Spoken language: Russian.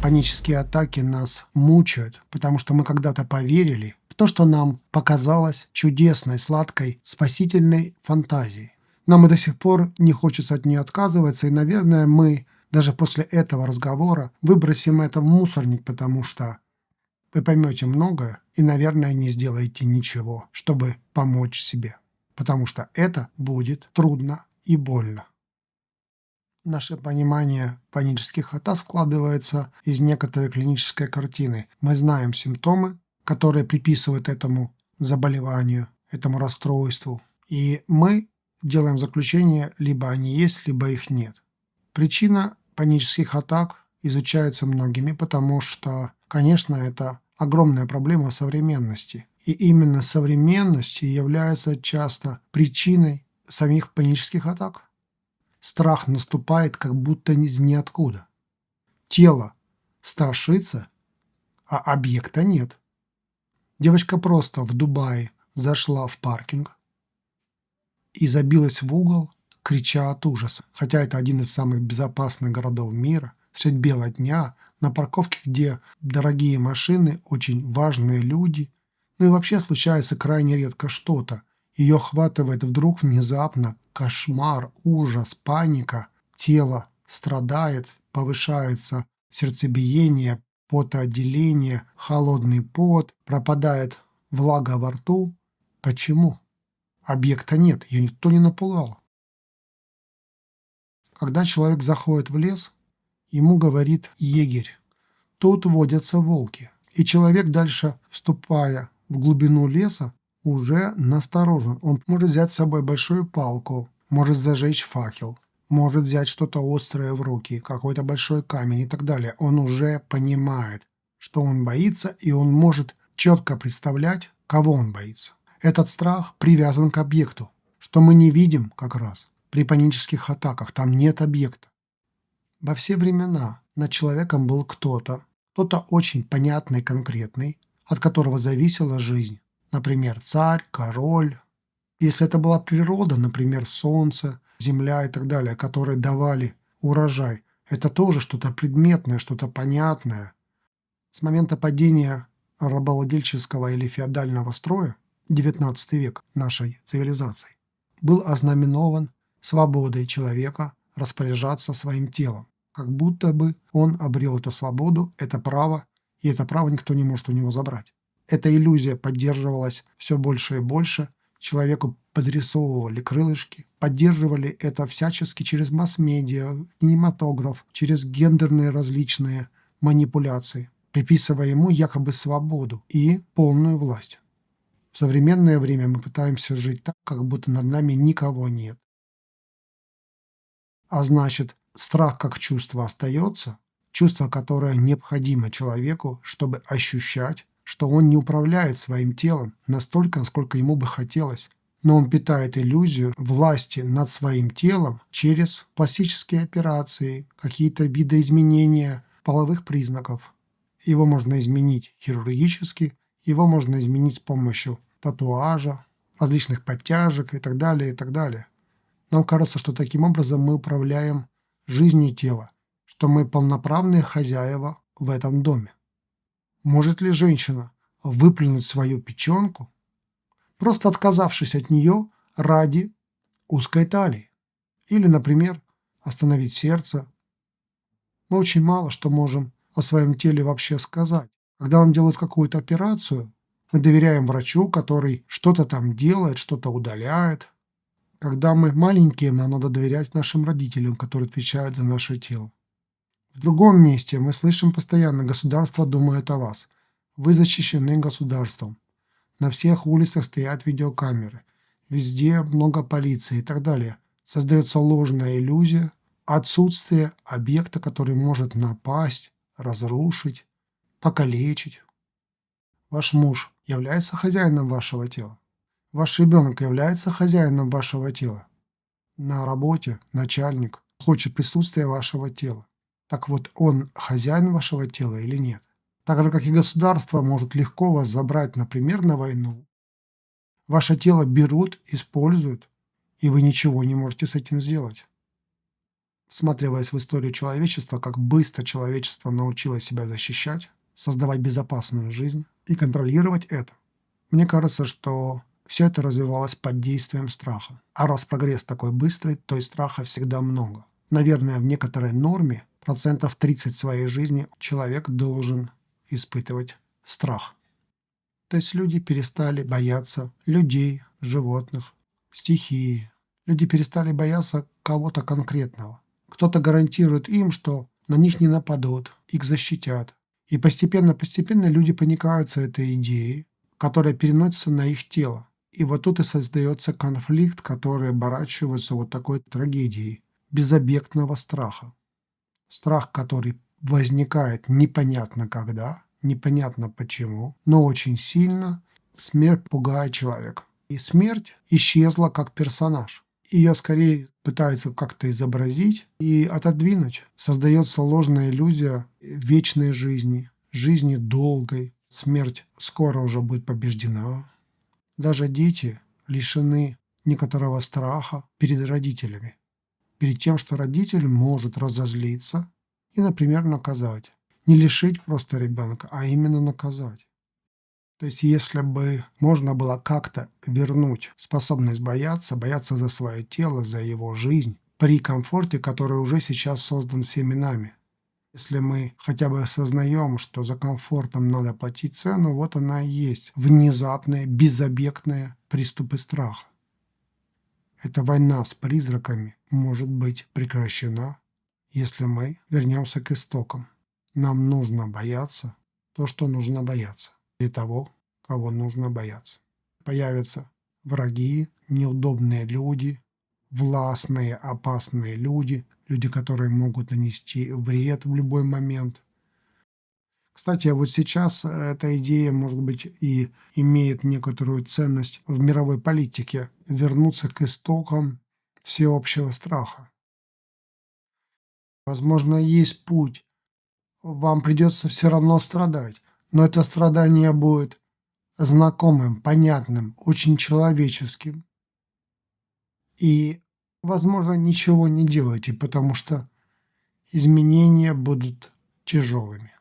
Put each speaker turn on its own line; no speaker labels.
Панические атаки нас мучают, потому что мы когда-то поверили в то, что нам показалось чудесной, сладкой, спасительной фантазией. Нам и до сих пор не хочется от нее отказываться, и, наверное, мы даже после этого разговора выбросим это в мусорник, потому что вы поймете многое и, наверное, не сделаете ничего, чтобы помочь себе, потому что это будет трудно и больно. Наше понимание панических атак складывается из некоторой клинической картины. Мы знаем симптомы, которые приписывают этому заболеванию, этому расстройству, и мы делаем заключение, либо они есть, либо их нет. Причина панических атак изучается многими, потому что, конечно, это огромная проблема современности. И именно современность является часто причиной самих панических атак. Страх наступает как будто из ниоткуда. Тело страшится, а объекта нет. Девочка просто в Дубае зашла в паркинг и забилась в угол, крича от ужаса. Хотя это один из самых безопасных городов мира, средь бела дня, на парковке, где дорогие машины, очень важные люди. Ну и вообще случается крайне редко что-то. Ее охватывает вдруг внезапно кошмар, ужас, паника. Тело страдает, повышается сердцебиение, потоотделение, холодный пот, пропадает влага во рту. Почему? Объекта нет, ее никто не напугал. Когда человек заходит в лес, ему говорит егерь: тут водятся волки. И человек, дальше вступая в глубину леса, уже насторожен. Он может взять с собой большую палку, может зажечь факел, может взять что-то острое в руки, какой-то большой камень и так далее. Он уже понимает, что он боится, и он может четко представлять, кого он боится. Этот страх привязан к объекту, что мы не видим как раз при панических атаках. Там нет объекта. Во все времена над человеком был кто-то очень понятный, конкретный, от которого зависела жизнь. Например, царь, король. Если это была природа, например, солнце, земля и так далее, которые давали урожай, это тоже что-то предметное, что-то понятное. С момента падения рабовладельческого или феодального строя, XIX век нашей цивилизации, был ознаменован свободой человека распоряжаться своим телом. Как будто бы он обрел эту свободу, это право, и это право никто не может у него забрать. Эта иллюзия поддерживалась все больше и больше, человеку подрисовывали крылышки, поддерживали это всячески через масс-медиа, кинематограф, через гендерные различные манипуляции, приписывая ему якобы свободу и полную власть. В современное время мы пытаемся жить так, как будто над нами никого нет. А значит, страх как чувство остается, чувство, которое необходимо человеку, чтобы ощущать, что он не управляет своим телом настолько, насколько ему бы хотелось, но он питает иллюзию власти над своим телом через пластические операции, какие-то видоизменения половых признаков. Его можно изменить хирургически, его можно изменить с помощью татуажа, различных подтяжек и так далее, и так далее. Нам кажется, что таким образом мы управляем жизнью тела, что мы полноправные хозяева в этом доме. Может ли женщина выплюнуть свою печенку, просто отказавшись от нее ради узкой талии? Или, например, остановить сердце? Мы очень мало что можем о своем теле вообще сказать. Когда нам делают какую-то операцию, мы доверяем врачу, который что-то там делает, что-то удаляет. Когда мы маленькие, нам надо доверять нашим родителям, которые отвечают за наше тело. В другом месте мы слышим постоянно: государство думает о вас. Вы защищены государством. На всех улицах стоят видеокамеры. Везде много полиции и так далее. Создается ложная иллюзия отсутствия объекта, который может напасть, разрушить, покалечить. Ваш муж является хозяином вашего тела. Ваш ребенок является хозяином вашего тела. На работе начальник хочет присутствия вашего тела. Так вот, он хозяин вашего тела или нет? Так же, как и государство может легко вас забрать, например, на войну. Ваше тело берут, используют, и вы ничего не можете с этим сделать. всматриваясь в историю человечества, как быстро человечество научилось себя защищать, создавать безопасную жизнь и контролировать это. Мне кажется, что все это развивалось под действием страха. А раз прогресс такой быстрый, то и страха всегда много. Наверное, в некоторой норме 30% своей жизни человек должен испытывать страх. То есть люди перестали бояться людей, животных, стихии. Люди перестали бояться кого-то конкретного. Кто-то гарантирует им, что на них не нападут, их защитят. И постепенно люди проникаются этой идеей, которая переносится на их тело. И вот тут и создается конфликт, который оборачивается вот такой трагедией безобъектного страха. Страх, который возникает непонятно когда, непонятно почему, но очень сильно смерть пугает человека. И смерть исчезла как персонаж. Ее скорее пытаются как-то изобразить и отодвинуть. Создается ложная иллюзия вечной жизни, жизни долгой. Смерть скоро уже будет побеждена. Даже дети лишены некоторого страха перед родителями. Перед тем, что родитель может разозлиться и, например, наказать. Не лишить просто ребенка, а именно наказать. То есть, если бы можно было как-то вернуть способность бояться за свое тело, за его жизнь, при комфорте, который уже сейчас создан всеми нами. Если мы хотя бы осознаем, что за комфортом надо платить цену, вот она и есть. Внезапные, безобъектные приступы страха. Эта война с призраками может быть прекращена, если мы вернемся к истокам. Нам нужно бояться то, что нужно бояться, и того, кого нужно бояться. Появятся враги, неудобные люди, властные, опасные люди, люди, которые могут нанести вред в любой момент. Кстати, вот сейчас эта идея, может быть, и имеет некоторую ценность в мировой политике – вернуться к истокам всеобщего страха. Возможно, есть путь. Вам придется все равно страдать, но это страдание будет знакомым, понятным, очень человеческим. И, возможно, ничего не делайте, потому что изменения будут тяжелыми.